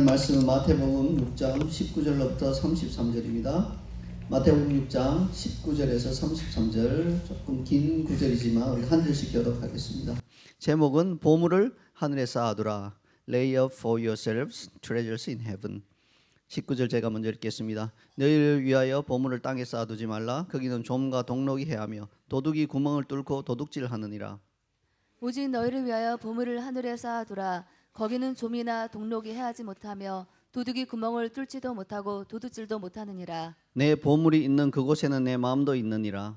말씀은 마태복음 6장 19절로부터 33절입니다. 마태복음 6장 19절에서 33절, 조금 긴 구절이지만 우리 한 절씩 교독하겠습니다. 제목은 보물을 하늘에 쌓아두라. Lay up for yourselves treasures in heaven. 19절 제가 먼저 읽겠습니다. 너희를 위하여 보물을 땅에 쌓아두지 말라. 거기는 좀과 동록이 해하며 도둑이 구멍을 뚫고 도둑질하느니라. 오직 너희를 위하여 보물을 하늘에 쌓아두라. 거기는 좀이나 동록이 해하지 못하며 도둑이 구멍을 뚫지도 못하고 도둑질도 못하느니라. 내 보물이 있는 그곳에는 내 마음도 있느니라.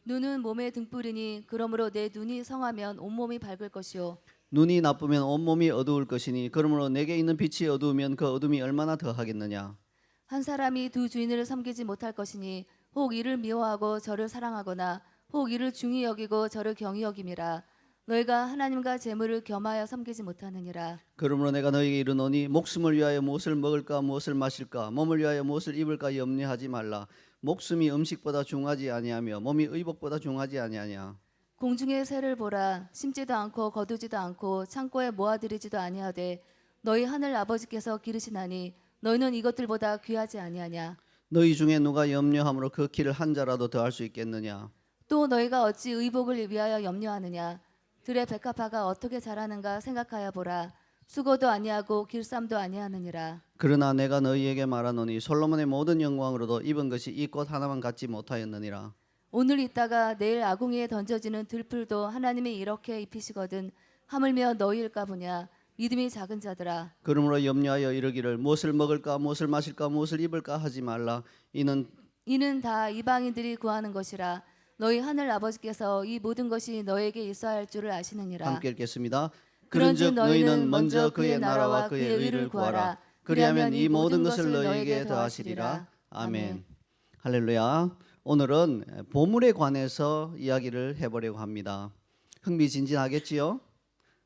눈은 몸의 등불이니 그러므로 내 눈이 성하면 온몸이 밝을 것이요 눈이 나쁘면 온몸이 어두울 것이니 그러므로 내게 있는 빛이 어두우면 그 어둠이 얼마나 더하겠느냐. 한 사람이 두 주인을 섬기지 못할 것이니 혹 이를 미워하고 저를 사랑하거나 혹 이를 중히 여기고 저를 경히 여김이라. 너희가 하나님과 재물을 겸하여 섬기지 못하느니라. 그러므로 내가 너희에게 이르노니 목숨을 위하여 무엇을 먹을까 무엇을 마실까 몸을 위하여 무엇을 입을까 염려하지 말라. 목숨이 음식보다 중하지 아니하며 몸이 의복보다 중하지 아니하냐. 공중의 새를 보라. 심지도 않고 거두지도 않고 창고에 모아들이지도 아니하되 너희 하늘 아버지께서 기르시나니 너희는 이것들보다 귀하지 아니하냐. 너희 중에 누가 염려함으로 그 길을 한 자라도 더할 수 있겠느냐. 또 너희가 어찌 의복을 위하여 염려하느냐. 들의 백합화가 어떻게 자라는가 생각하여 보라. 수고도 아니하고 길쌈도 아니하느니라. 그러나 내가 너희에게 말하노니 솔로몬의 모든 영광으로도 입은 것이 이 꽃 하나만 갖지 못하였느니라. 오늘 있다가 내일 아궁이에 던져지는 들풀도 하나님이 이렇게 입히시거든 하물며 너희일까 보냐. 믿음이 작은 자들아. 그러므로 염려하여 이르기를 무엇을 먹을까 무엇을 마실까 무엇을 입을까 하지 말라. 이는 다 이방인들이 구하는 것이라. 너희 하늘 아버지께서 이 모든 것이 너에게 있어야 할 줄을 아시느니라. 함께 읽겠습니다. 그런즉 그런즉 너희는 먼저 그의 나라와 그의 의를 구하라. 그리하면 이 모든 것을 너희에게 더하시리라. 아멘. 할렐루야. 오늘은 보물에 관해서 이야기를 해보려고 합니다. 흥미진진하겠지요?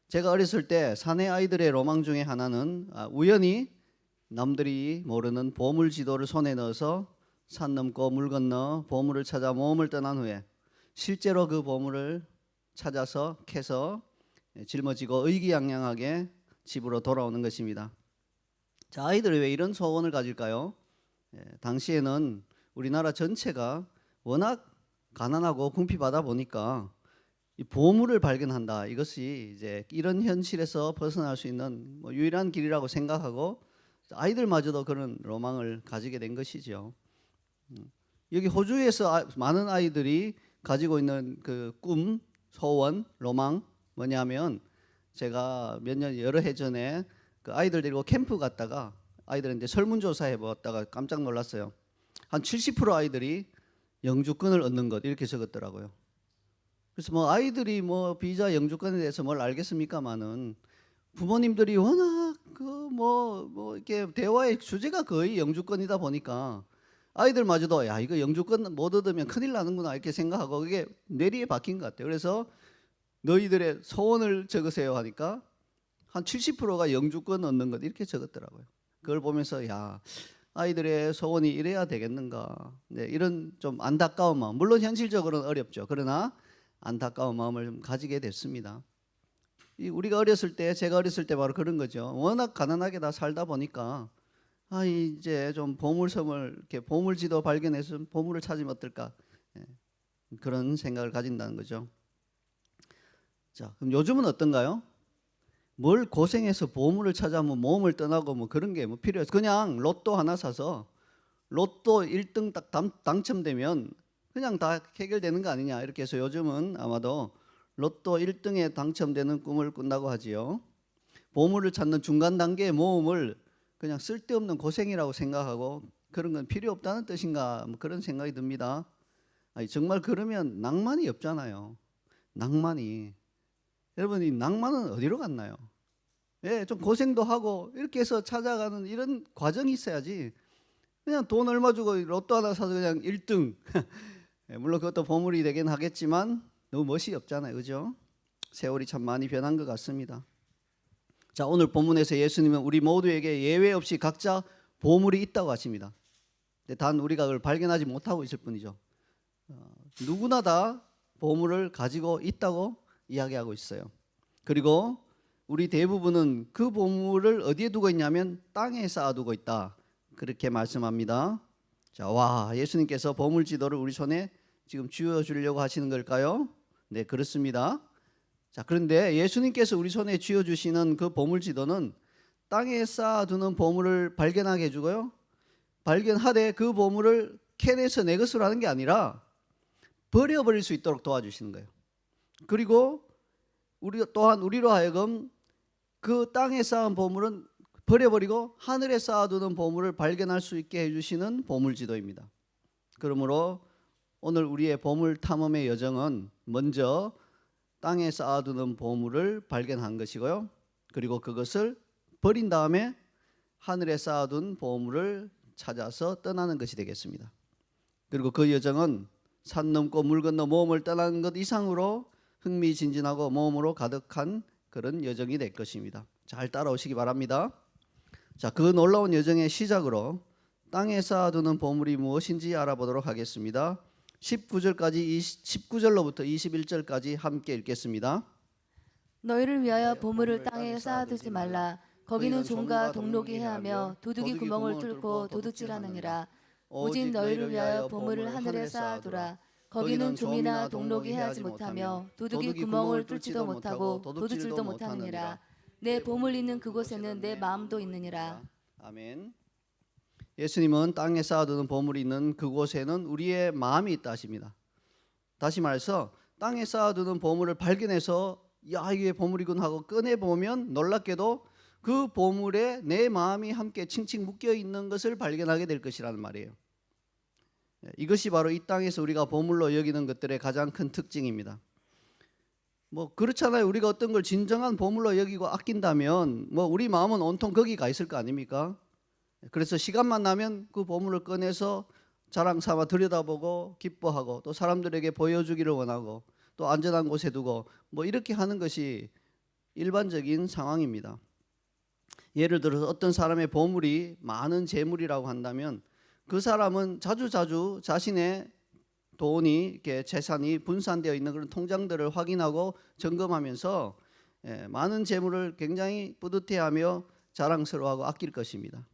제가 어렸을 때 사내 아이들의 로망 중에 하나는 우연히 남들이 모르는 보물 지도를 손에 넣어서 산 넘고 물 건너 보물을 찾아 모험을 떠난 후에 실제로 그 보물을 찾아서 캐서 짊어지고 의기양양하게 집으로 돌아오는 것입니다. 자, 아이들이 왜 이런 소원을 가질까요? 당시에는 우리나라 전체가 워낙 가난하고 궁핍하다 보니까 이 보물을 발견한다. 이것이 이제 이런 현실에서 벗어날 수 있는 유일한 길이라고 생각하고 아이들마저도 그런 로망을 가지게 된 것이죠. 여기 호주에서 많은 아이들이 가지고 있는 그 꿈, 소원, 로망 뭐냐면 제가 여러 해 전에 그 아이들 데리고 캠프 갔다가 아이들한테 설문조사 해봤다가 깜짝 놀랐어요. 한 70% 아이들이 영주권을 얻는 것 이렇게 적었더라고요. 그래서 뭐 아이들이 뭐 비자 영주권에 대해서 뭘 알겠습니까마는 부모님들이 워낙 뭐 이렇게 대화의 주제가 거의 영주권이다 보니까 아이들마저도 야 이거 영주권 못 얻으면 큰일 나는구나 이렇게 생각하고 그게 뇌리에 박힌 것 같아요. 그래서 너희들의 소원을 적으세요 하니까 한 70%가 영주권 얻는 것 이렇게 적었더라고요. 그걸 보면서 야 아이들의 소원이 이래야 되겠는가. 네, 이런 좀 안타까운 마음. 물론 현실적으로는 어렵죠. 그러나 안타까운 마음을 좀 가지게 됐습니다. 우리가 어렸을 때 제가 어렸을 때 바로 그런 거죠. 워낙 가난하게 다 살다 보니까 이제 좀 보물섬을 이렇게 보물지도 발견해서 보물을 찾으면 어떨까 그런 생각을 가진다는 거죠. 자, 그럼 요즘은 어떤가요? 뭘 고생해서 보물을 찾아 뭐 모험을 떠나고 뭐 그런 게 뭐 필요해서 그냥 로또 하나 사서 로또 1등 딱 당첨되면 그냥 다 해결되는 거 아니냐 이렇게 해서 요즘은 아마도 로또 1등에 당첨되는 꿈을 꾼다고 하지요. 보물을 찾는 중간 단계의 모험을 그냥 쓸데없는 고생이라고 생각하고 그런 건 필요 없다는 뜻인가 뭐 그런 생각이 듭니다. 정말 그러면 낭만이 없잖아요. 낭만이. 여러분 이 낭만은 어디로 갔나요? 예, 좀 고생도 하고 이렇게 해서 찾아가는 이런 과정이 있어야지 그냥 돈 얼마 주고 로또 하나 사서 그냥 1등 물론 그것도 보물이 되긴 하겠지만 너무 멋이 없잖아요. 그죠? 세월이 참 많이 변한 것 같습니다. 자, 오늘 본문에서 예수님은 우리 모두에게 예외 없이 각자 보물이 있다고 하십니다. 근데 단 우리가 그걸 발견하지 못하고 있을 뿐이죠. 누구나 다 보물을 가지고 있다고 이야기하고 있어요. 그리고 우리 대부분은 그 보물을 어디에 두고 있냐면 땅에 쌓아두고 있다. 그렇게 말씀합니다. 자, 와, 예수님께서 보물 지도를 우리 손에 지금 쥐어 주려고 하시는 걸까요? 네, 그렇습니다. 자, 그런데 예수님께서 우리 손에 쥐어 주시는 그 보물 지도는 땅에 쌓아두는 보물을 발견하게 해주고요. 발견하되 그 보물을 캐내서 내 것으로 하는 게 아니라 버려버릴 수 있도록 도와주시는 거예요. 그리고 우리로 하여금 그 땅에 쌓은 보물은 버려버리고 하늘에 쌓아두는 보물을 발견할 수 있게 해주시는 보물지도입니다. 그러므로 오늘 우리의 보물 탐험의 여정은 먼저 땅에 쌓아두는 보물을 발견한 것이고요. 그리고 그것을 버린 다음에 하늘에 쌓아둔 보물을 찾아서 떠나는 것이 되겠습니다. 그리고 그 여정은 산 넘고 물 건너 모험을 떠나는 것 이상으로 흥미진진하고 모험으로 가득한 그런 여정이 될 것입니다. 잘 따라오시기 바랍니다. 자, 그 놀라운 여정의 시작으로 땅에 쌓아두는 보물이 무엇인지 알아보도록 하겠습니다. 19절로부터 21절까지 함께 읽겠습니다. 너희를 위하여 보물을 땅에 쌓아두지 말라. 거기는 종과 동록이 해하며 도둑이 구멍을 뚫고 도둑질하느니라. 오직 너희를 위하여 보물을 하늘에 쌓아두라. 거기는 좀이나 동록이 해하지 못하며 도둑이 구멍을 뚫지도 못하고 도둑질도 못하느니라. 내 보물 있는 그곳에는 내 마음도 있느니라. 아멘. 예수님은 땅에 쌓아두는 보물이 있는 그곳에는 우리의 마음이 있다 하십니다. 다시 말해서 땅에 쌓아두는 보물을 발견해서 야, 이게 보물이군 하고 꺼내보면 놀랍게도 그 보물에 내 마음이 함께 칭칭 묶여 있는 것을 발견하게 될 것이라는 말이에요. 이것이 바로 이 땅에서 우리가 보물로 여기는 것들의 가장 큰 특징입니다. 뭐 그렇잖아요. 우리가 어떤 걸 진정한 보물로 여기고 아낀다면 뭐 우리 마음은 온통 거기 가 있을 거 아닙니까? 그래서 시간만 나면 그 보물을 꺼내서 자랑 삼아 들여다보고 기뻐하고 또 사람들에게 보여주기를 원하고 또 안전한 곳에 두고 뭐 이렇게 하는 것이 일반적인 상황입니다. 예를 들어서 어떤 사람의 보물이 많은 재물이라고 한다면 그 사람은 자주자주 자신의 돈이 이렇게 재산이 분산되어 있는 그런 통장들을 확인하고 점검하면서 많은 재물을 굉장히 뿌듯해하며 자랑스러워하고 아낄 것입니다.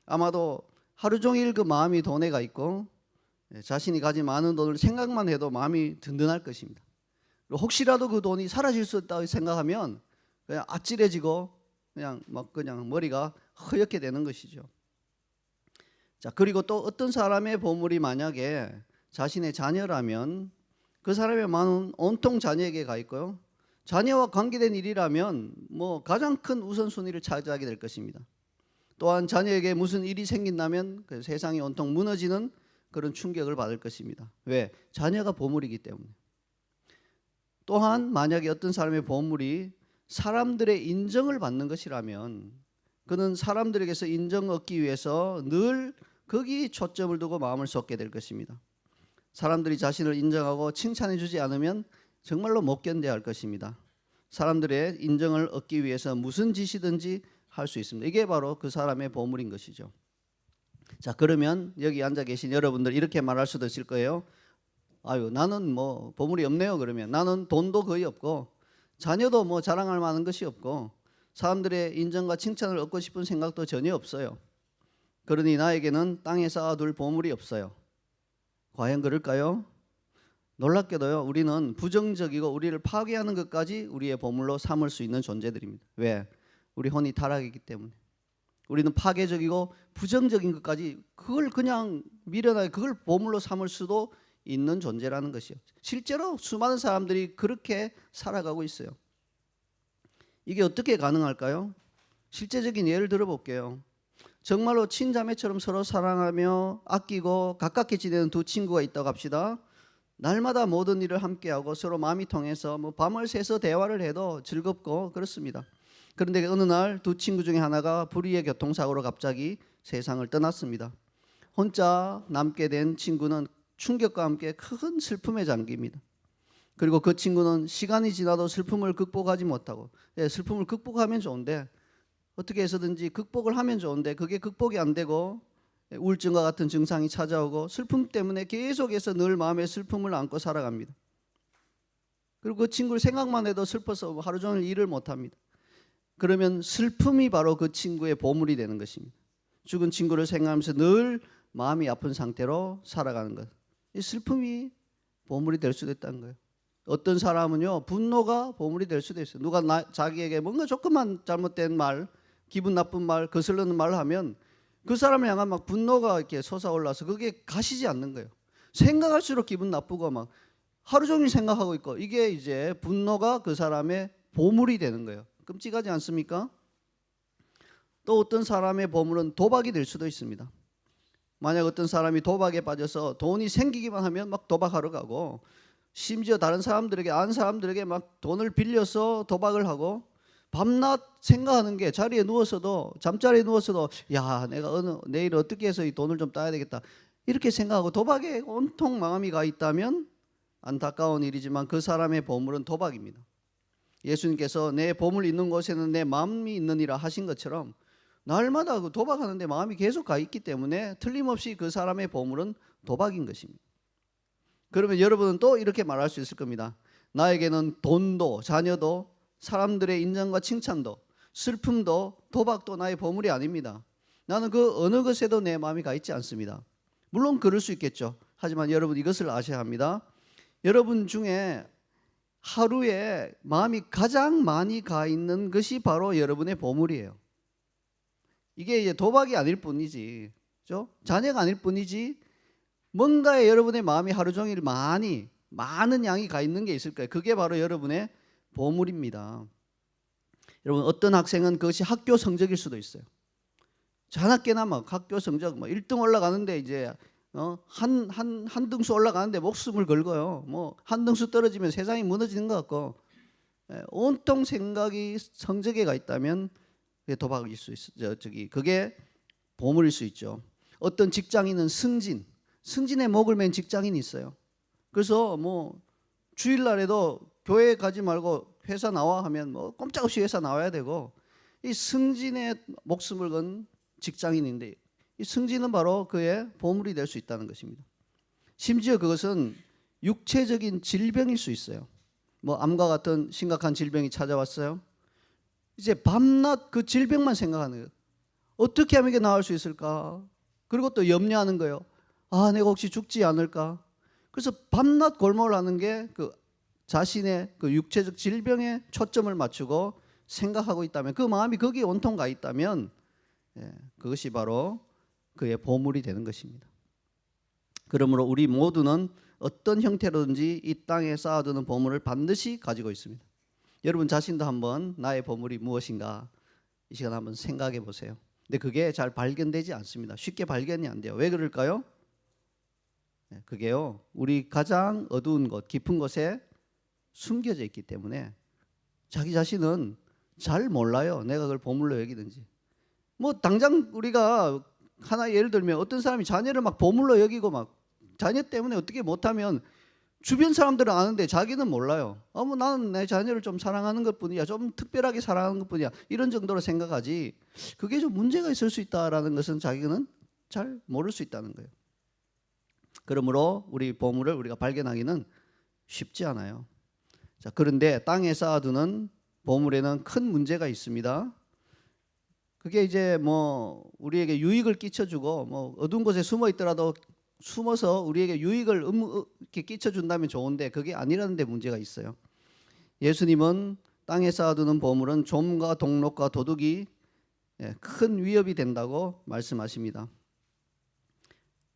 아마도 하루 종일 그 마음이 돈에 가 있고 자신이 가진 많은 돈을 생각만 해도 마음이 든든할 것입니다. 혹시라도 그 돈이 사라질 수 있다고 생각하면 그냥 아찔해지고 그냥 머리가 허옇게 되는 것이죠. 자, 그리고 또 어떤 사람의 보물이 만약에 자신의 자녀라면 그 사람의 마음은 온통 자녀에게 가 있고요. 자녀와 관계된 일이라면 뭐 가장 큰 우선순위를 차지하게 될 것입니다. 또한 자녀에게 무슨 일이 생긴다면 그 세상이 온통 무너지는 그런 충격을 받을 것입니다. 왜? 자녀가 보물이기 때문에. 또한 만약에 어떤 사람의 보물이 사람들의 인정을 받는 것이라면 그는 사람들에게서 인정 얻기 위해서 늘 거기 초점을 두고 마음을 쏟게 될 것입니다. 사람들이 자신을 인정하고 칭찬해 주지 않으면 정말로 못 견뎌야 할 것입니다. 사람들의 인정을 얻기 위해서 무슨 짓이든지 할 수 있습니다. 이게 바로 그 사람의 보물인 것이죠. 자, 그러면 여기 앉아 계신 여러분들 이렇게 말할 수도 있을 거예요. 아유, 나는 뭐 보물이 없네요. 그러면 나는 돈도 거의 없고 자녀도 뭐 자랑할 만한 것이 없고 사람들의 인정과 칭찬을 얻고 싶은 생각도 전혀 없어요. 그러니 나에게는 땅에 쌓아둘 보물이 없어요. 과연 그럴까요? 놀랍게도요, 우리는 부정적이고 우리를 파괴하는 것까지 우리의 보물로 삼을 수 있는 존재들입니다. 왜? 우리 혼이 타락이기 때문에. 우리는 파괴적이고 부정적인 것까지 그걸 그냥 미련하게 그걸 보물로 삼을 수도 있는 존재라는 것이요. 실제로 수많은 사람들이 그렇게 살아가고 있어요. 이게 어떻게 가능할까요? 실제적인 예를 들어볼게요. 정말로 친자매처럼 서로 사랑하며 아끼고 가깝게 지내는 두 친구가 있다고 합시다. 날마다 모든 일을 함께하고 서로 마음이 통해서 뭐 밤을 새서 대화를 해도 즐겁고 그렇습니다. 그런데 어느 날 두 친구 중에 하나가 불의의 교통사고로 갑자기 세상을 떠났습니다. 혼자 남게 된 친구는 충격과 함께 큰 슬픔에 잠깁니다. 그리고 그 친구는 시간이 지나도 슬픔을 극복하지 못하고 슬픔을 극복하면 좋은데 어떻게 해서든지 극복을 하면 좋은데 그게 극복이 안 되고 우울증과 같은 증상이 찾아오고 슬픔 때문에 계속해서 늘 마음에 슬픔을 안고 살아갑니다. 그리고 그 친구를 생각만 해도 슬퍼서 하루 종일 일을 못합니다. 그러면 슬픔이 바로 그 친구의 보물이 되는 것입니다. 죽은 친구를 생각하면서 늘 마음이 아픈 상태로 살아가는 것. 이 슬픔이 보물이 될 수도 있다는 거예요. 어떤 사람은요, 분노가 보물이 될 수도 있어요. 누가 자기에게 뭔가 조금만 잘못된 말, 기분 나쁜 말, 거슬리는 말을 하면 그 사람을 향한 막 분노가 이렇게 솟아올라서 그게 가시지 않는 거예요. 생각할수록 기분 나쁘고 막 하루 종일 생각하고 있고, 이게 이제 분노가 그 사람의 보물이 되는 거예요. 끔찍하지 않습니까? 또 어떤 사람의 보물은 도박이 될 수도 있습니다. 만약 어떤 사람이 도박에 빠져서 돈이 생기기만 하면 막 도박하러 가고, 심지어 다른 사람들에게, 아는 사람들에게 막 돈을 빌려서 도박을 하고, 밤낮 생각하는 게, 자리에 누워서도, 잠자리에 누워서도 야, 내가 내일 어떻게 해서 이 돈을 좀 따야 되겠다, 이렇게 생각하고 도박에 온통 마음이 가 있다면 안타까운 일이지만 그 사람의 보물은 도박입니다. 예수님께서 내 보물 있는 곳에는 내 마음이 있느니라 하신 것처럼 날마다 그 도박하는데 마음이 계속 가 있기 때문에 틀림없이 그 사람의 보물은 도박인 것입니다. 그러면 여러분은 또 이렇게 말할 수 있을 겁니다. 나에게는 돈도 자녀도 사람들의 인정과 칭찬도 슬픔도 도박도 나의 보물이 아닙니다. 나는 그 어느 것에도 내 마음이 가 있지 않습니다. 물론 그럴 수 있겠죠. 하지만 여러분 이것을 아셔야 합니다. 여러분 중에 하루에 마음이 가장 많이 가 있는 것이 바로 여러분의 보물이에요. 이게 이제 도박이 아닐 뿐이지, 그렇죠? 자녀가 아닐 뿐이지, 뭔가에 여러분의 마음이 하루 종일 많은 양이 가 있는 게 있을 거예요. 그게 바로 여러분의 보물입니다. 여러분, 어떤 학생은 그것이 학교 성적일 수도 있어요. 자나깨나 막 학교 성적 1등 올라가는데 이제 한 등수 올라가는데 목숨을 걸고요. 뭐 한 등수 떨어지면 세상이 무너지는 것 같고, 온통 생각이 성적에 가 있다면 그게 도박일 수 있어요. 그게 보물일 수 있죠. 어떤 직장인은 승진에 목을 맨 직장인이 있어요. 그래서 뭐 주일날에도 교회 가지 말고 회사 나와 하면 뭐 꼼짝없이 회사 나와야 되고, 이 승진에 목숨을 건 직장인인데 이 승진은 바로 그의 보물이 될 수 있다는 것입니다. 심지어 그것은 육체적인 질병일 수 있어요. 뭐 암과 같은 심각한 질병이 찾아왔어요. 이제 밤낮 그 질병만 생각하는 거예요. 어떻게 하면 이게 나을 수 있을까? 그리고 또 염려하는 거예요. 아, 내가 혹시 죽지 않을까? 그래서 밤낮 골몰 하는 게 그 자신의 그 육체적 질병에 초점을 맞추고 생각하고 있다면, 그 마음이 거기에 온통 가 있다면, 그것이 바로 그의 보물이 되는 것입니다. 그러므로 우리 모두는 어떤 형태로든지 이 땅에 쌓아두는 보물을 반드시 가지고 있습니다. 여러분 자신도 한번 나의 보물이 무엇인가 이 시간 한번 생각해 보세요. 근데 그게 잘 발견되지 않습니다. 쉽게 발견이 안 돼요. 왜 그럴까요? 그게요, 우리 가장 어두운 곳, 깊은 곳에 숨겨져 있기 때문에 자기 자신은 잘 몰라요. 내가 그걸 보물로 여기든지. 뭐 당장 우리가 하나 예를 들면 어떤 사람이 자녀를 막 보물로 여기고 막 자녀 때문에 어떻게 못하면 주변 사람들은 아는데 자기는 몰라요. 뭐 나는 내 자녀를 좀 사랑하는 것뿐이야, 좀 특별하게 사랑하는 것뿐이야, 이런 정도로 생각하지 그게 좀 문제가 있을 수 있다라는 것은 자기는 잘 모를 수 있다는 거예요. 그러므로 우리 보물을 우리가 발견하기는 쉽지 않아요. 자, 그런데 땅에 쌓아두는 보물에는 큰 문제가 있습니다. 그게 이제 뭐 우리에게 유익을 끼쳐주고, 뭐 어두운 곳에 숨어 있더라도 숨어서 우리에게 유익을 이렇게 끼쳐준다면 좋은데 그게 아니라는 데 문제가 있어요. 예수님은 땅에 쌓아두는 보물은 좀과 동록과 도둑이 큰 위협이 된다고 말씀하십니다.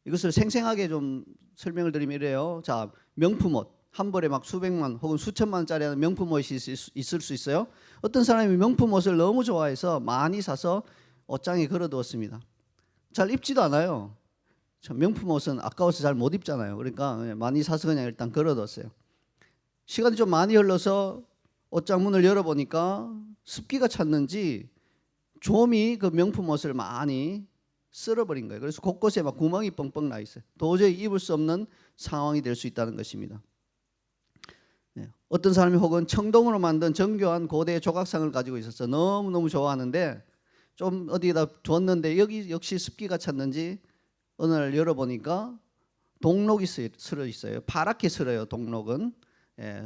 이것을 생생하게 좀 설명을 드리면 이래요. 자, 명품옷 한 벌에 막 수백만 혹은 수천만 원짜리 하는 명품옷이 있을 수 있어요. 어떤 사람이 명품옷을 너무 좋아해서 많이 사서 옷장에 걸어두었습니다. 잘 입지도 않아요. 명품옷은 아까워서 잘 못 입잖아요. 그러니까 많이 사서 그냥 일단 걸어뒀어요. 시간이 좀 많이 흘러서 옷장 문을 열어보니까 습기가 찼는지 좀이 그 명품옷을 많이 쓸어버린 거예요. 그래서 곳곳에 막 구멍이 뻥뻥 나 있어요. 도저히 입을 수 없는 상황이 될 수 있다는 것입니다. 어떤 사람이 혹은 청동으로 만든 정교한 고대 조각상을 가지고 있어서 너무너무 좋아하는데 좀 어디에다 뒀는데 여기 역시 습기가 찼는지 어느 날 열어보니까 동록이 쓸어 있어요. 파랗게 쓸어요. 동록은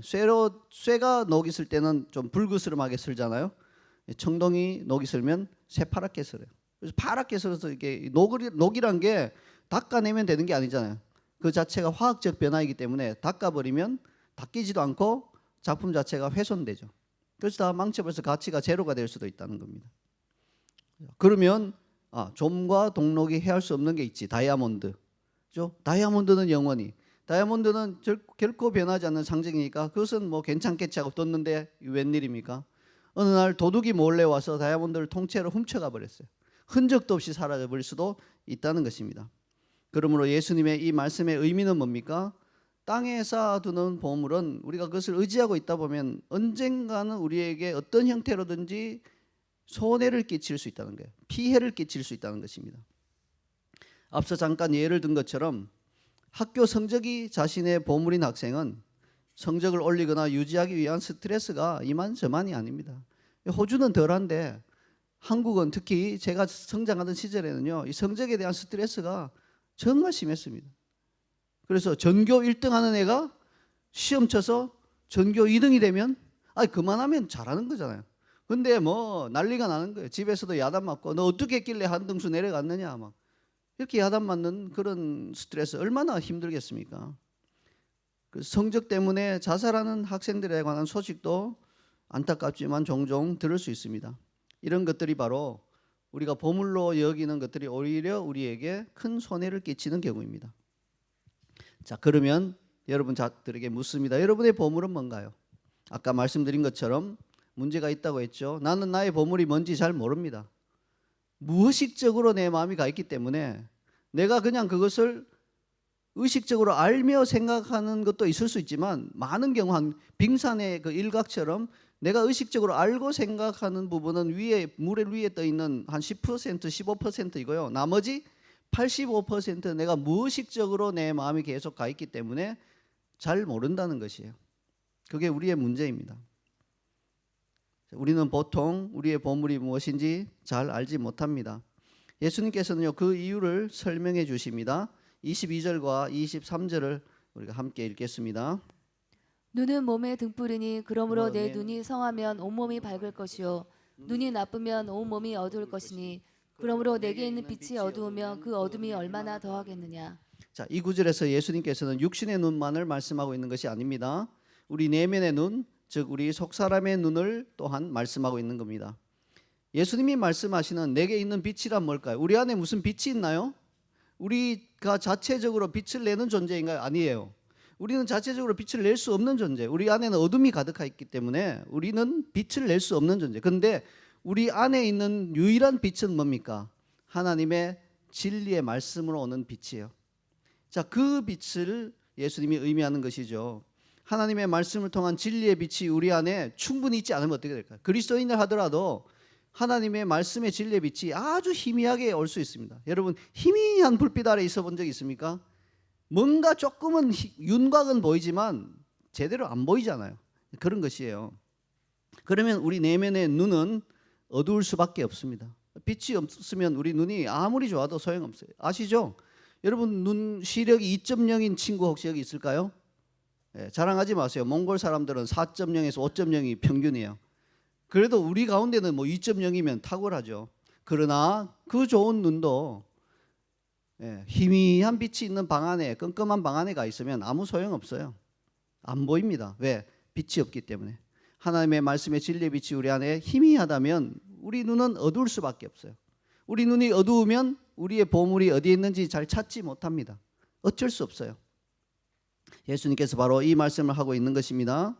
쇠가 녹이 쓸 때는 좀 불그스름하게 쓸잖아요. 청동이 녹이 슬면 새파랗게 슬어요. 그래서 파랗게 슬어서 이게 녹이란 게 닦아내면 되는 게 아니잖아요. 그 자체가 화학적 변화이기 때문에 닦아버리면 닦이지도 않고 작품 자체가 훼손되죠. 그래서 다 망쳐버려서 가치가 제로가 될 수도 있다는 겁니다. 그러면 좀과 동록이 해할 수 없는 게 있지. 다이아몬드. 그죠? 다이아몬드는 영원히. 다이아몬드는 결코 변하지 않는 상징이니까 그것은 뭐 괜찮겠지 하고 뒀는데 웬일입니까? 어느 날 도둑이 몰래 와서 다이아몬드를 통째로 훔쳐가 버렸어요. 흔적도 없이 사라져 버릴 수도 있다는 것입니다. 그러므로 예수님의 이 말씀의 의미는 뭡니까? 땅에 쌓아두는 보물은 우리가 그것을 의지하고 있다 보면 언젠가는 우리에게 어떤 형태로든지 손해를 끼칠 수 있다는 거예요. 피해를 끼칠 수 있다는 것입니다. 앞서 잠깐 예를 든 것처럼 학교 성적이 자신의 보물인 학생은 성적을 올리거나 유지하기 위한 스트레스가 이만저만이 아닙니다. 호주는 덜한데 한국은 특히 제가 성장하던 시절에는요, 이 성적에 대한 스트레스가 정말 심했습니다. 그래서 전교 1등 하는 애가 시험 쳐서 전교 2등이 되면 그만하면 잘하는 거잖아요. 근데 뭐 난리가 나는 거예요. 집에서도 야단 맞고 너 어떻게 했길래 한 등수 내려갔느냐 막 이렇게 야단 맞는 그런 스트레스 얼마나 힘들겠습니까? 그 성적 때문에 자살하는 학생들에 관한 소식도 안타깝지만 종종 들을 수 있습니다. 이런 것들이 바로 우리가 보물로 여기는 것들이 오히려 우리에게 큰 손해를 끼치는 경우입니다. 자, 그러면 여러분들에게 묻습니다. 여러분의 보물은 뭔가요? 아까 말씀드린 것처럼 문제가 있다고 했죠. 나는 나의 보물이 뭔지 잘 모릅니다. 무의식적으로 내 마음이 가 있기 때문에 내가 그냥 그것을 의식적으로 알며 생각하는 것도 있을 수 있지만 많은 경우 한 빙산의 그 일각처럼 내가 의식적으로 알고 생각하는 부분은 물 위에 떠 있는 한 10%, 15%이고요. 나머지 85% 내가 무의식적으로 내 마음이 계속 가 있기 때문에 잘 모른다는 것이에요. 그게 우리의 문제입니다. 우리는 보통 우리의 보물이 무엇인지 잘 알지 못합니다. 예수님께서는요, 그 이유를 설명해 주십니다. 22절과 23절을 우리가 함께 읽겠습니다. 눈은 몸의 등불이니 그러므로 내 눈이 성하면 온몸이 밝을 것이요 눈이 나쁘면 온몸이 어두울 것이니 그러므로 내게 있는 빛이 어두우면 그 어둠이 얼마나 더하겠느냐. 자, 이 구절에서 예수님께서는 육신의 눈만을 말씀하고 있는 것이 아닙니다. 우리 내면의 눈, 즉 우리 속사람의 눈을 또한 말씀하고 있는 겁니다. 예수님이 말씀하시는 내게 있는 빛이란 뭘까요? 우리 안에 무슨 빛이 있나요? 우리가 자체적으로 빛을 내는 존재인가요? 아니에요. 우리는 자체적으로 빛을 낼 수 없는 존재. 우리 안에는 어둠이 가득하 있기 때문에 우리는 빛을 낼 수 없는 존재. 그런데 우리 안에 있는 유일한 빛은 뭡니까? 하나님의 진리의 말씀으로 오는 빛이에요. 자, 그 빛을 예수님이 의미하는 것이죠. 하나님의 말씀을 통한 진리의 빛이 우리 안에 충분히 있지 않으면 어떻게 될까요? 그리스도인을 하더라도 하나님의 말씀의 진리의 빛이 아주 희미하게 올 수 있습니다. 여러분, 희미한 불빛 아래 있어 본 적 있습니까? 뭔가 조금은 윤곽은 보이지만 제대로 안 보이잖아요. 그런 것이에요. 그러면 우리 내면의 눈은 어두울 수밖에 없습니다. 빛이 없으면 우리 눈이 아무리 좋아도 소용없어요. 아시죠? 여러분, 눈 시력이 2.0인 친구 혹시 여기 있을까요? 자랑하지 마세요. 몽골 사람들은 4.0에서 5.0이 평균이에요. 그래도 우리 가운데는 뭐 2.0이면 탁월하죠. 그러나 그 좋은 눈도 희미한 빛이 있는 방 안에, 끔끔한 방 안에 가 있으면 아무 소용없어요. 안 보입니다. 왜? 빛이 없기 때문에. 하나님의 말씀의 진리의 빛이 우리 안에 희미하다면 우리 눈은 어두울 수밖에 없어요. 우리 눈이 어두우면 우리의 보물이 어디에 있는지 잘 찾지 못합니다. 어쩔 수 없어요. 예수님께서 바로 이 말씀을 하고 있는 것입니다.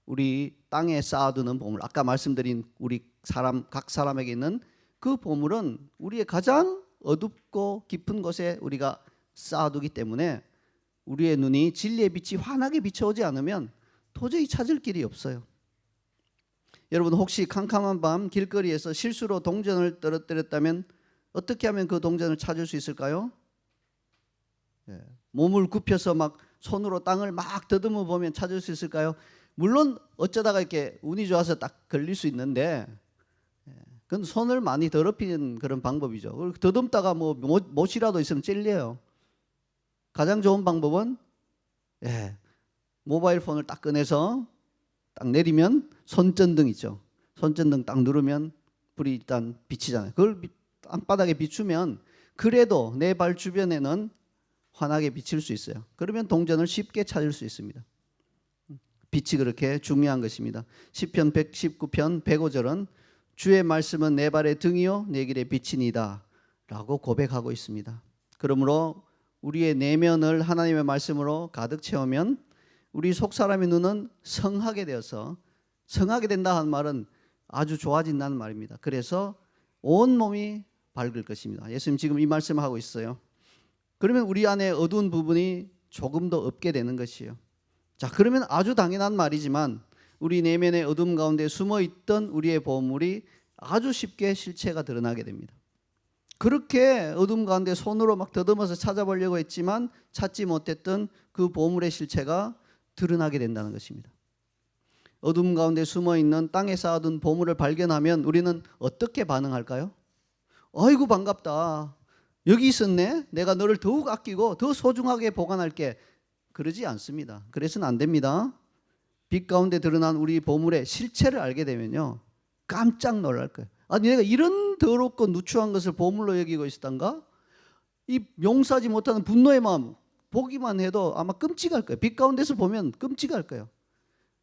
우리 땅에 쌓아두는 보물, 아까 말씀드린 우리 각 사람에게 있는 그 보물은 우리의 가장 어둡고 깊은 곳에 우리가 쌓아두기 때문에 우리의 눈이 진리의 빛이 환하게 비춰오지 않으면 도저히 찾을 길이 없어요. 여러분, 혹시 캄캄한 밤 길거리에서 실수로 동전을 떨어뜨렸다면 어떻게 하면 그 동전을 찾을 수 있을까요? 몸을 굽혀서 막 손으로 땅을 막 더듬어 보면 찾을 수 있을까요? 물론 어쩌다가 이렇게 운이 좋아서 딱 걸릴 수 있는데 그건 손을 많이 더럽히는 그런 방법이죠. 더듬다가 뭐 못이라도 있으면 찔려요. 가장 좋은 방법은 모바일 폰을 딱 꺼내서 딱 내리면 손전등 있죠. 손전등 딱 누르면 불이 일단 비치잖아요. 그걸 땅바닥에 비추면 그래도 내 발 주변에는 환하게 비칠 수 있어요. 그러면 동전을 쉽게 찾을 수 있습니다. 빛이 그렇게 중요한 것입니다. 시편 119편 105절은 주의 말씀은 내 발의 등이요 내 길의 빛이니이다 라고 고백하고 있습니다. 그러므로 우리의 내면을 하나님의 말씀으로 가득 채우면 우리 속사람의 눈은 성하게 되어서, 성하게 된다 하는 말은 아주 좋아진다는 말입니다. 그래서 온 몸이 밝을 것입니다. 예수님 지금 이 말씀을 하고 있어요. 그러면 우리 안에 어두운 부분이 조금 더 없게 되는 것이에요. 자, 그러면 아주 당연한 말이지만 우리 내면의 어둠 가운데 숨어있던 우리의 보물이 아주 쉽게 실체가 드러나게 됩니다. 그렇게 어둠 가운데 손으로 막 더듬어서 찾아보려고 했지만 찾지 못했던 그 보물의 실체가 드러나게 된다는 것입니다. 어둠 가운데 숨어있는 땅에 쌓아둔 보물을 발견하면 우리는 어떻게 반응할까요? 아이고 반갑다. 여기 있었네. 내가 너를 더욱 아끼고 더 소중하게 보관할게. 그러지 않습니다. 그래서는 안 됩니다. 빛 가운데 드러난 우리 보물의 실체를 알게 되면요, 깜짝 놀랄 거예요. 아니 내가 이런 더럽고 누추한 것을 보물로 여기고 있었던가? 이 용서하지 못하는 분노의 마음 보기만 해도 아마 끔찍할 거예요. 빛 가운데서 보면 끔찍할 거예요.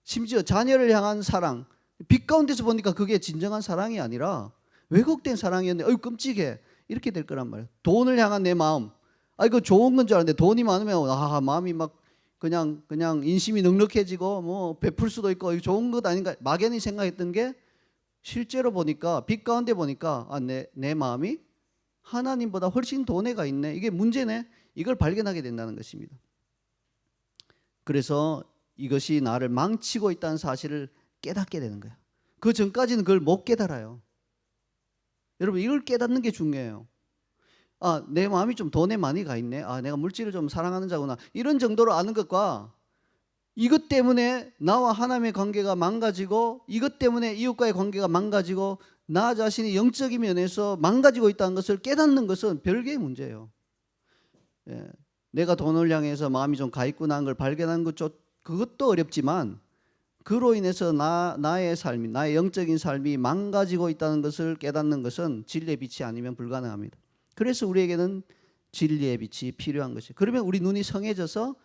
심지어 자녀를 향한 사랑, 빛 가운데서 보니까 그게 진정한 사랑이 아니라 왜곡된 사랑이었는데 어이 끔찍해. 이렇게 될 거란 말이에요. 돈을 향한 내 마음, 아 이거 좋은 건 줄 알았는데 돈이 많으면 마음이 막 그냥 인심이 넉넉해지고 뭐 베풀 수도 있고 이거 좋은 것 아닌가 막연히 생각했던 게 실제로 보니까 빛 가운데 보니까 내 마음이 하나님보다 훨씬 돈에가 있네. 이게 문제네. 이걸 발견하게 된다는 것입니다. 그래서 이것이 나를 망치고 있다는 사실을 깨닫게 되는 거예요. 그 전까지는 그걸 못 깨달아요. 여러분 이걸 깨닫는 게 중요해요. 아, 내 마음이 좀 돈에 많이 가 있네. 아, 내가 물질을 좀 사랑하는 자구나. 이런 정도로 아는 것과 이것 때문에 나와 하나님의 관계가 망가지고 이것 때문에 이웃과의 관계가 망가지고 나 자신이 영적인 면에서 망가지고 있다는 것을 깨닫는 것은 별개의 문제예요. 예, 내가 돈을 향해서 마음이 좀 가 있구나 하는 걸 발견하는 그것도 어렵지만 그로 인해서 나의 삶이, 나의 영적인 삶이 망가지고 있다는 것을 깨닫는 것은 진리의 빛이 아니면 불가능합니다. 그래서 우리에게는 진리의 빛이 필요한 것이에요. 그러면 우리 눈이 성해져서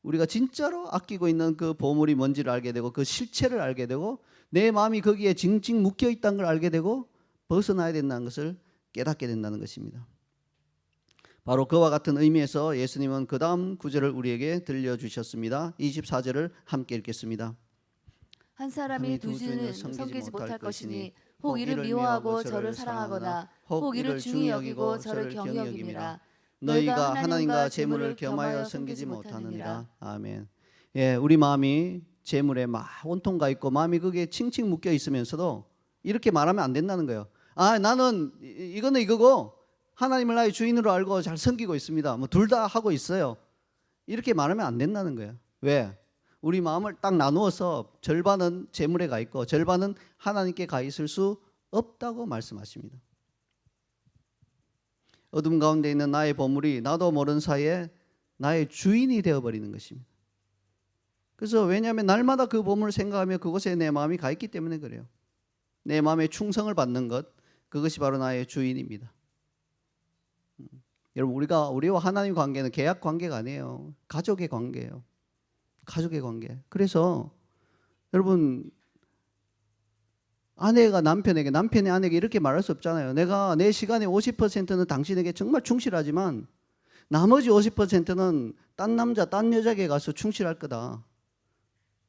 우리가 진짜로 아끼고 있는 그 보물이 뭔지를 알게 되고 그 실체를 알게 되고 내 마음이 거기에 징징 묶여 있다는 걸 알게 되고 벗어나야 된다는 것을 깨닫게 된다는 것입니다. 바로 그와 같은 의미에서 예수님은 그 다음 구절을 우리에게 들려주셨습니다. 24절을 함께 읽겠습니다. 한 사람이 두 주인을 섬기지 못할 것이니 혹 이를 미워하고 저를 사랑하거나 혹 이를 중히 여기고 저를 경히 여김이라. 너희가 하나님과 재물을 겸하여 섬기지 못하느니라. 아멘. 예, 우리 마음이 재물에 막 온통 가 있고 마음이 그게 칭칭 묶여 있으면서도 이렇게 말하면 안 된다는 거예요. 아, 나는 이거는 이거고 하나님을 나의 주인으로 알고 잘 섬기고 있습니다. 뭐 둘 다 하고 있어요. 이렇게 말하면 안 된다는 거예요. 왜? 우리 마음을 딱 나누어서 절반은 재물에 가 있고 절반은 하나님께 가 있을 수 없다고 말씀하십니다. 어둠 가운데 있는 나의 보물이 나도 모르는 사이에 나의 주인이 되어버리는 것입니다. 그래서 왜냐하면 날마다 그 보물을 생각하며 그곳에 내 마음이 가 있기 때문에 그래요. 내 마음의 충성을 받는 것, 그것이 바로 나의 주인입니다. 여러분 우리와 하나님 관계는 계약 관계가 아니에요. 가족의 관계예요. 가족의 관계. 그래서 여러분 아내가 남편에게, 남편이 아내에게 이렇게 말할 수 없잖아요. 내가 내 시간의 50%는 당신에게 정말 충실하지만 나머지 50%는 딴 남자, 딴 여자에게 가서 충실할 거다.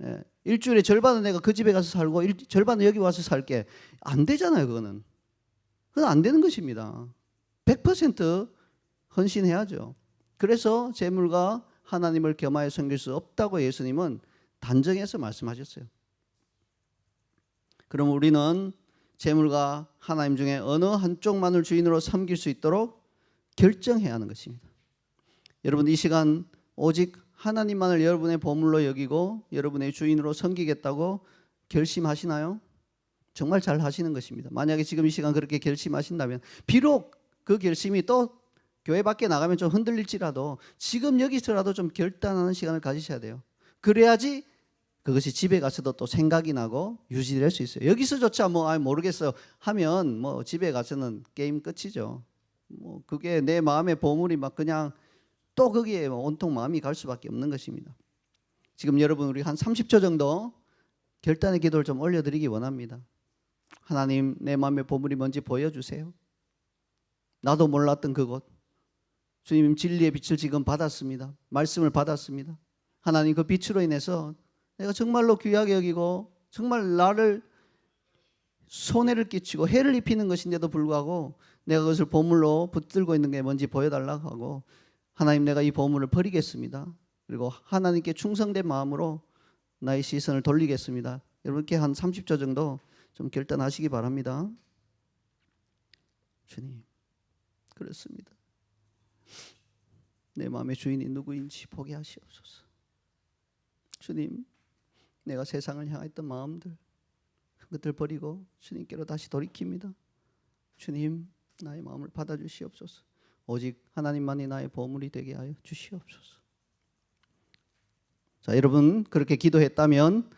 예, 일주일에 절반은 내가 그 집에 가서 살고 절반은 여기 와서 살게. 안 되잖아요. 그건 안 되는 것입니다. 100% 헌신해야죠. 그래서 재물과 하나님을 겸하여 섬길 수 없다고 예수님은 단정해서 말씀하셨어요. 그럼 우리는 재물과 하나님 중에 어느 한쪽만을 주인으로 섬길 수 있도록 결정해야 하는 것입니다. 여러분 이 시간 오직 하나님만을 여러분의 보물로 여기고 여러분의 주인으로 섬기겠다고 결심하시나요? 정말 잘 하시는 것입니다. 만약에 지금 이 시간 그렇게 결심하신다면 비록 그 결심이 또 교회 밖에 나가면 좀 흔들릴지라도 지금 여기서라도 좀 결단하는 시간을 가지셔야 돼요. 그래야지 그것이 집에 가서도 또 생각이 나고 유지될 수 있어요. 여기서조차 뭐 모르겠어요 하면 뭐 집에 가서는 게임 끝이죠. 뭐 그게 내 마음의 보물이 막 그냥 또 거기에 온통 마음이 갈 수밖에 없는 것입니다. 지금 여러분 우리 한 30초 정도 결단의 기도를 좀 올려드리기 원합니다. 하나님, 내 마음의 보물이 뭔지 보여주세요. 나도 몰랐던 그곳, 주님 진리의 빛을 지금 받았습니다. 말씀을 받았습니다. 하나님, 그 빛으로 인해서 내가 정말로 귀하게 여기고 정말 나를 손해를 끼치고 해를 입히는 것인데도 불구하고 내가 그것을 보물로 붙들고 있는 게 뭔지 보여달라고 하고, 하나님, 내가 이 보물을 버리겠습니다. 그리고 하나님께 충성된 마음으로 나의 시선을 돌리겠습니다. 이렇게 한 30초 정도 좀 결단하시기 바랍니다. 주님, 그렇습니다. 내 마음의 주인이 누구인지 보게 하시옵소서. 주님, 내가 세상을 향했던 마음들, 그것들 버리고 주님께로 다시 돌이킵니다. 주님, 나의 마음을 받아주시옵소서. 오직 하나님만이 나의 보물이 되게 하여 주시옵소서. 자, 여러분 그렇게 기도했다면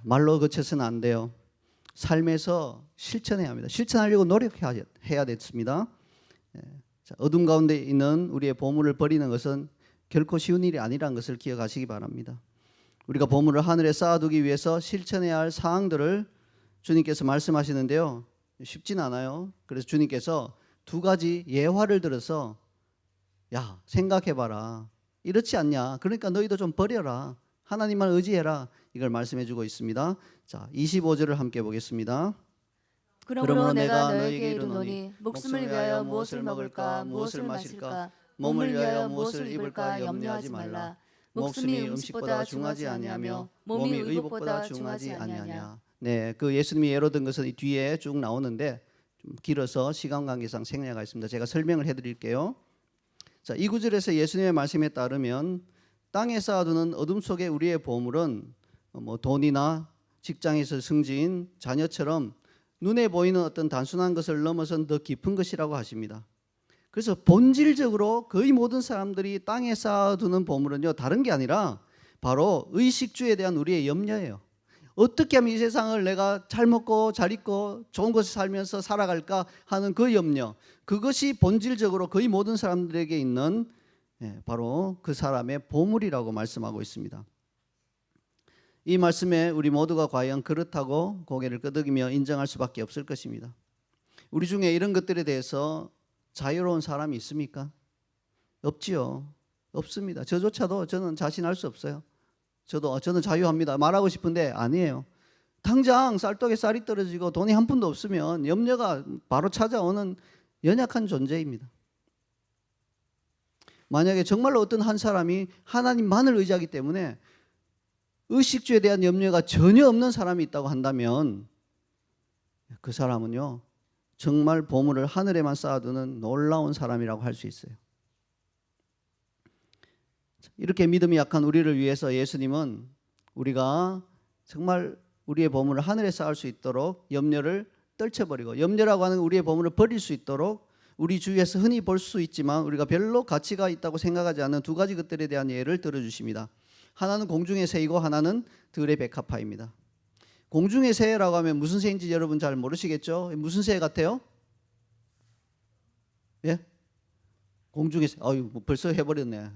말로 그쳐서는 안 돼요. 삶에서 실천해야 합니다. 실천하려고 노력해야 됐습니다. 자, 어둠 가운데 있는 우리의 보물을 버리는 것은 결코 쉬운 일이 아니라는 것을 기억하시기 바랍니다. 우리가 보물을 하늘에 쌓아두기 위해서 실천해야 할 사항들을 주님께서 말씀하시는데요, 쉽진 않아요. 그래서 주님께서 두 가지 예화를 들어서 야, 생각해봐라, 이렇지 않냐, 그러니까 너희도 좀 버려라, 하나님만 의지해라, 이걸 말씀해주고 있습니다. 자, 25절을 함께 보겠습니다. 그러므로 내가 너에게 이르노니 목숨을 위하여 무엇을 먹을까 무엇을 마실까 몸을 위하여 무엇을 입을까 염려하지 말라. 목숨이 음식보다 중하지 아니하며 몸이 의복보다 중하지 아니하냐. 네, 그 예수님이 예로 든 것은 이 뒤에 쭉 나오는데 좀 길어서 시간 관계상 생략가 있습니다. 제가 설명을 해드릴게요. 자, 이 구절에서 예수님의 말씀에 따르면 땅에 쌓아두는 어둠 속에 우리의 보물은 뭐 돈이나 직장에서 승진, 자녀처럼 눈에 보이는 어떤 단순한 것을 넘어선 더 깊은 것이라고 하십니다. 그래서 본질적으로 거의 모든 사람들이 땅에 쌓아두는 보물은요, 다른 게 아니라 바로 의식주에 대한 우리의 염려예요. 어떻게 하면 이 세상을 내가 잘 먹고 잘 입고 좋은 곳에 살면서 살아갈까 하는 그 염려, 그것이 본질적으로 거의 모든 사람들에게 있는 바로 그 사람의 보물이라고 말씀하고 있습니다. 이 말씀에 우리 모두가 과연 그렇다고 고개를 끄덕이며 인정할 수밖에 없을 것입니다. 우리 중에 이런 것들에 대해서 자유로운 사람이 있습니까? 없지요. 없습니다. 저조차도 저는 자신할 수 없어요. 저는 자유합니다 말하고 싶은데 아니에요. 당장 쌀떡에 쌀이 떨어지고 돈이 한 푼도 없으면 염려가 바로 찾아오는 연약한 존재입니다. 만약에 정말로 어떤 한 사람이 하나님만을 의지하기 때문에 의식주에 대한 염려가 전혀 없는 사람이 있다고 한다면 그 사람은요, 정말 보물을 하늘에만 쌓아두는 놀라운 사람이라고 할 수 있어요. 이렇게 믿음이 약한 우리를 위해서 예수님은 우리가 정말 우리의 보물을 하늘에 쌓을 수 있도록 염려를 떨쳐버리고, 염려라고 하는 우리의 보물을 버릴 수 있도록 우리 주위에서 흔히 볼 수 있지만 우리가 별로 가치가 있다고 생각하지 않는 두 가지 것들에 대한 예를 들어주십니다. 하나는 공중의 새이고 하나는 들의 백합화입니다. 공중의 새라고 하면 무슨 새인지 여러분 잘 모르시겠죠? 무슨 새 같아요? 예? 공중의 새. 뭐 벌써 해버렸네.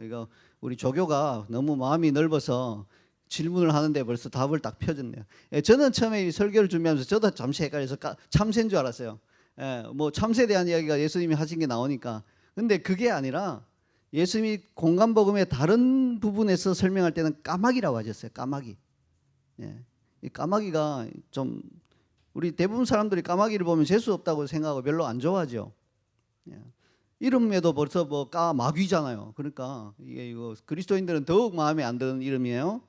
이거 우리 조교가 너무 마음이 넓어서 질문을 하는데 벌써 답을 딱 펴줬네요. 예, 저는 처음에 이 설교를 준비하면서 저도 잠시 헷갈려서 참새인 줄 알았어요. 예, 뭐 참새에 대한 이야기가 예수님이 하신 게 나오니까. 근데 그게 아니라 예수님이 공간복음의 다른 부분에서 설명할 때는 까마귀라고 하셨어요. 까마귀. 예. 이 까마귀가 좀 우리 대부분 사람들이 까마귀를 보면 재수 없다고 생각하고 별로 안 좋아하죠. 예. 이름에도 벌써 뭐 까마귀잖아요. 그러니까 이거 그리스도인들은 더욱 마음에 안 드는 이름이에요.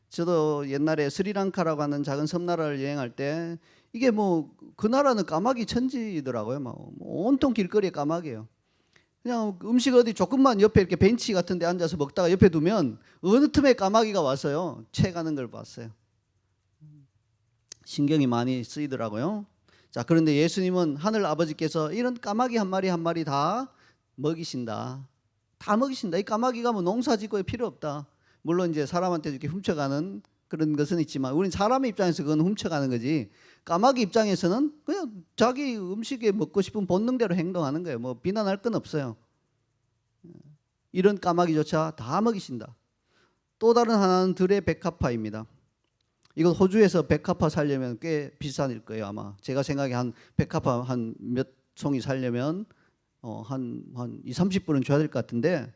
저도 옛날에 스리랑카라고 하는 작은 섬나라를 여행할 때 이게 뭐 그 나라는 까마귀 천지더라고요. 뭐 온통 길거리에 까마귀예요. 그냥 음식 어디 조금만 옆에 이렇게 벤치 같은 데 앉아서 먹다가 옆에 두면 어느 틈에 까마귀가 와서요, 채가는 걸 봤어요. 신경이 많이 쓰이더라고요. 자, 그런데 예수님은 하늘 아버지께서 이런 까마귀 한 마리 한 마리 다 먹이신다. 다 먹이신다. 이 까마귀가 뭐 농사 짓고에 필요 없다. 물론 이제 사람한테 이렇게 훔쳐가는 그런 것은 있지만 우리는 사람의 입장에서 그건 훔쳐가는 거지. 까마귀 입장에서는 그냥 자기 음식에 먹고 싶은 본능대로 행동하는 거예요. 뭐 비난할 건 없어요. 이런 까마귀조차 다 먹이신다. 또 다른 하나는 들의 백합화입니다. 이건 호주에서 백합화 살려면 꽤 비싼 거예요 아마. 제가 생각에 한 백합화 한 몇 송이 살려면 한 2, 30불은 줘야 될 것 같은데,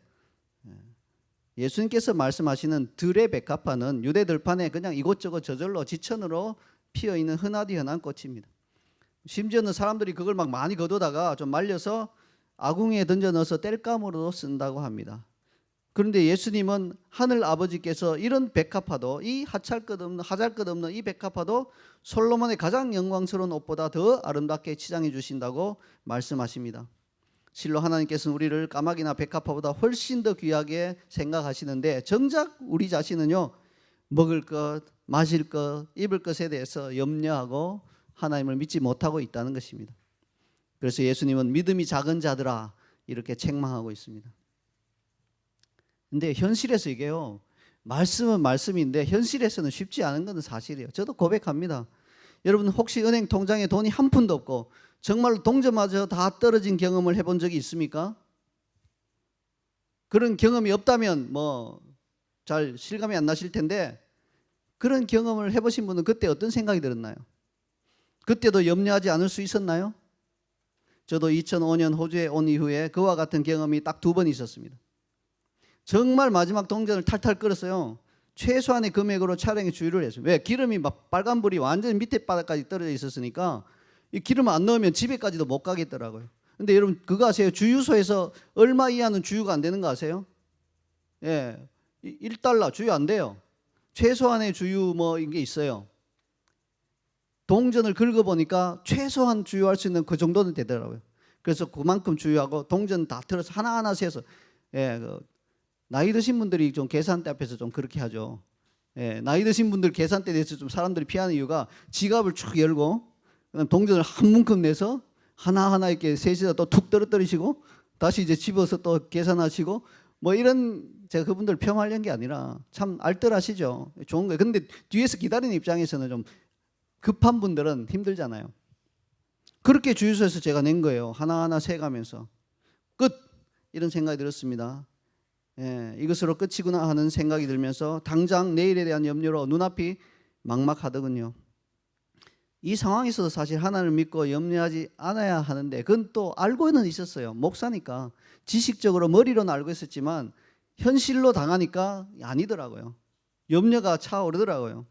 예수님께서 말씀하시는 들의 백합화는 유대 들판에 그냥 이곳저곳 저절로 지천으로 피어 있는 흔하디 흔한 꽃입니다. 심지어는 사람들이 그걸 막 많이 거두다가 좀 말려서 아궁이에 던져 넣어서 땔감으로도 쓴다고 합니다. 그런데 예수님은 하늘 아버지께서 이런 백합화도, 이 하잘것없는 이 백합화도 솔로몬의 가장 영광스러운 옷보다 더 아름답게 치장해 주신다고 말씀하십니다. 실로 하나님께서는 우리를 까마귀나 백합화보다 훨씬 더 귀하게 생각하시는데, 정작 우리 자신은요, 먹을 것, 마실 것, 입을 것에 대해서 염려하고 하나님을 믿지 못하고 있다는 것입니다. 그래서 예수님은 믿음이 작은 자들아 이렇게 책망하고 있습니다. 근데 현실에서 이게요, 말씀은 말씀인데 현실에서는 쉽지 않은 것은 사실이에요. 저도 고백합니다. 여러분 혹시 은행 통장에 돈이 한 푼도 없고 정말로 동전마저 다 떨어진 경험을 해본 적이 있습니까? 그런 경험이 없다면 뭐 잘 실감이 안 나실 텐데, 그런 경험을 해보신 분은 그때 어떤 생각이 들었나요? 그때도 염려하지 않을 수 있었나요? 저도 2005년 호주에 온 이후에 그와 같은 경험이 딱 2번 있었습니다. 정말 마지막 동전을 탈탈 끌었어요. 최소한의 금액으로 차량에 주유를 했어요. 왜? 기름이 막 빨간불이 완전 밑에 바닥까지 떨어져 있었으니까 이 기름을 안 넣으면 집에까지도 못 가겠더라고요. 근데 여러분 그거 아세요? 주유소에서 얼마 이하는 주유가 안 되는 거 아세요? 예, 1달러 주유 안 돼요. 최소한의 주유 뭐 이게 있어요. 동전을 긁어보니까 최소한 주유할 수 있는 그 정도는 되더라고요. 그래서 그만큼 주유하고 동전 다 틀어서 하나하나 세서, 나이 드신 분들이 좀 계산대 앞에서 좀 그렇게 하죠. 나이 드신 분들 계산대에 대해서 좀 사람들이 피하는 이유가 지갑을 쭉 열고 그다음 동전을 한 문큼 내서 하나하나 이렇게 셋이서 또 툭 떨어뜨리시고 다시 이제 집어서 또 계산하시고 뭐 이런, 제가 그분들 폄하하려는 게 아니라 참 알뜰하시죠. 좋은 거예요. 근데 뒤에서 기다리는 입장에서는 좀 급한 분들은 힘들잖아요. 그렇게 주유소에서 제가 낸 거예요. 하나하나 세가면서 끝, 이런 생각이 들었습니다. 이것으로 끝이구나 하는 생각이 들면서 당장 내일에 대한 염려로 눈앞이 막막하더군요. 이 상황에서도 사실 하나님을 믿고 염려하지 않아야 하는데, 그건 또 알고는 있었어요. 목사니까 지식적으로 머리로는 알고 있었지만 현실로 당하니까 아니더라고요. 염려가 차오르더라고요.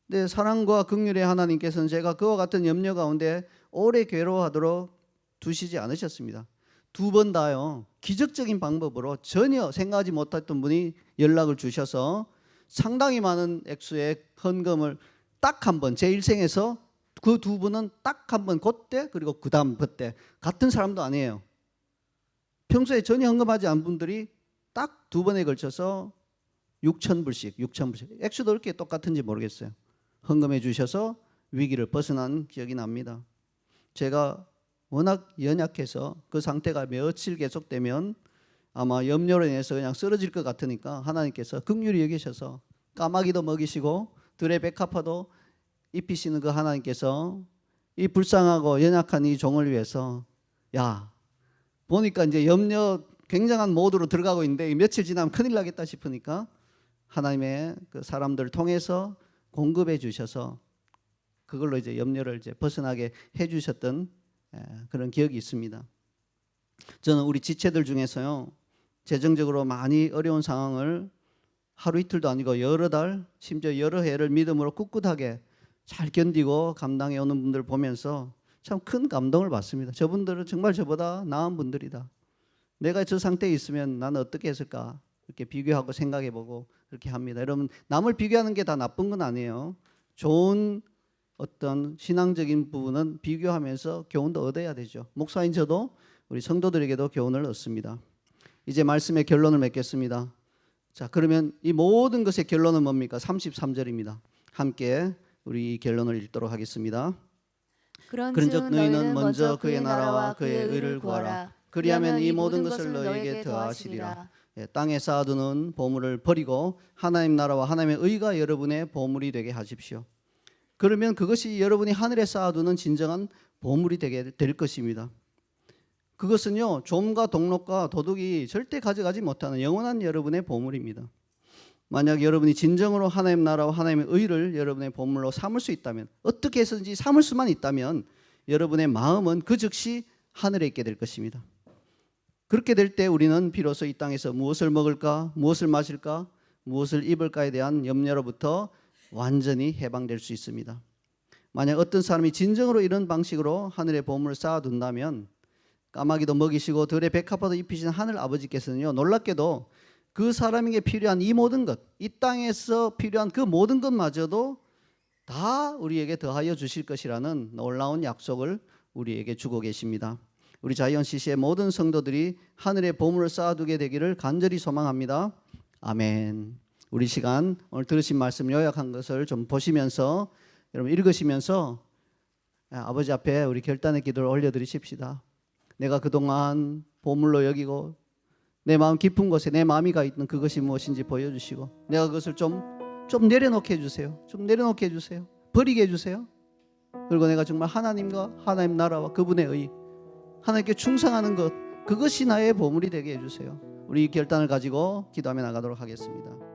근데 사랑과 긍휼의 하나님께서는 제가 그와 같은 염려 가운데 오래 괴로워하도록 두시지 않으셨습니다. 2번 다요, 기적적인 방법으로 전혀 생각하지 못했던 분이 연락을 주셔서 상당히 많은 액수의 헌금을 딱 한 번, 제 일생에서 그 2분은 딱 한 번 그때, 그리고 그 다음 그때, 같은 사람도 아니에요. 평소에 전혀 헌금하지 않은 분들이 딱 2번에 걸쳐서 6,000불씩 액수도 그렇게 똑같은지 모르겠어요. 헌금해 주셔서 위기를 벗어난 기억이 납니다. 제가 워낙 연약해서 그 상태가 며칠 계속되면 아마 염려로 인해서 그냥 쓰러질 것 같으니까 하나님께서 긍휼히 여기셔서 까마귀도 먹이시고 들의 백합화도 입히시는 그 하나님께서 이 불쌍하고 연약한 이 종을 위해서, 야, 보니까 이제 염려 굉장한 모드로 들어가고 있는데 며칠 지나면 큰일 나겠다 싶으니까 하나님의 그 사람들을 통해서 공급해 주셔서 그걸로 이제 염려를 이제 벗어나게 해 주셨던 그런 기억이 있습니다. 저는 우리 지체들 중에서요, 재정적으로 많이 어려운 상황을 하루 이틀도 아니고 여러 달, 심지어 여러 해를 믿음으로 꿋꿋하게 잘 견디고 감당해 오는 분들 보면서 참 큰 감동을 받습니다. 저분들은 정말 저보다 나은 분들이다. 내가 저 상태에 있으면 나는 어떻게 했을까? 이렇게 비교하고 생각해보고 그렇게 합니다. 여러분, 남을 비교하는 게 다 나쁜 건 아니에요. 좋은 어떤 신앙적인 부분은 비교하면서 교훈도 얻어야 되죠. 목사인 저도 우리 성도들에게도 교훈을 얻습니다. 이제 말씀의 결론을 맺겠습니다. 자, 그러면 이 모든 것의 결론은 뭡니까? 33절입니다. 함께 우리 이 결론을 읽도록 하겠습니다. 그런즉 너희는 먼저 그의 나라와 그의 의를 구하라. 그리하면 이 모든 것을 너희에게 더하시리라. 땅에 쌓아두는 보물을 버리고 하나님 나라와 하나님의 의가 여러분의 보물이 되게 하십시오. 그러면 그것이 여러분이 하늘에 쌓아두는 진정한 보물이 되게 될 것입니다. 그것은요, 좀과 동록과 도둑이 절대 가져가지 못하는 영원한 여러분의 보물입니다. 만약 여러분이 진정으로 하나님 나라와 하나님의 의를 여러분의 보물로 삼을 수 있다면, 어떻게 해서든지 삼을 수만 있다면 여러분의 마음은 그 즉시 하늘에 있게 될 것입니다. 그렇게 될 때 우리는 비로소 이 땅에서 무엇을 먹을까, 무엇을 마실까, 무엇을 입을까에 대한 염려로부터 완전히 해방될 수 있습니다. 만약 어떤 사람이 진정으로 이런 방식으로 하늘의 보물을 쌓아둔다면 까마귀도 먹이시고 들의 백합화도 입히신 하늘 아버지께서는요, 놀랍게도 그 사람에게 필요한 이 모든 것, 이 땅에서 필요한 그 모든 것마저도 다 우리에게 더하여 주실 것이라는 놀라운 약속을 우리에게 주고 계십니다. 우리 자이언 CC의 모든 성도들이 하늘의 보물을 쌓아두게 되기를 간절히 소망합니다. 아멘. 우리 시간 오늘 들으신 말씀 요약한 것을 좀 보시면서 여러분 읽으시면서 아버지 앞에 우리 결단의 기도를 올려드리십시다. 내가 그동안 보물로 여기고 내 마음 깊은 곳에 내 마음이 가 있는 그것이 무엇인지 보여주시고 내가 그것을 좀 내려놓게 해주세요. 좀 내려놓게 해주세요. 버리게 해주세요. 그리고 내가 정말 하나님과 하나님 나라와 그분의 의, 하나님께 충성하는 것, 그것이 나의 보물이 되게 해주세요. 우리 이 결단을 가지고 기도하며 나가도록 하겠습니다.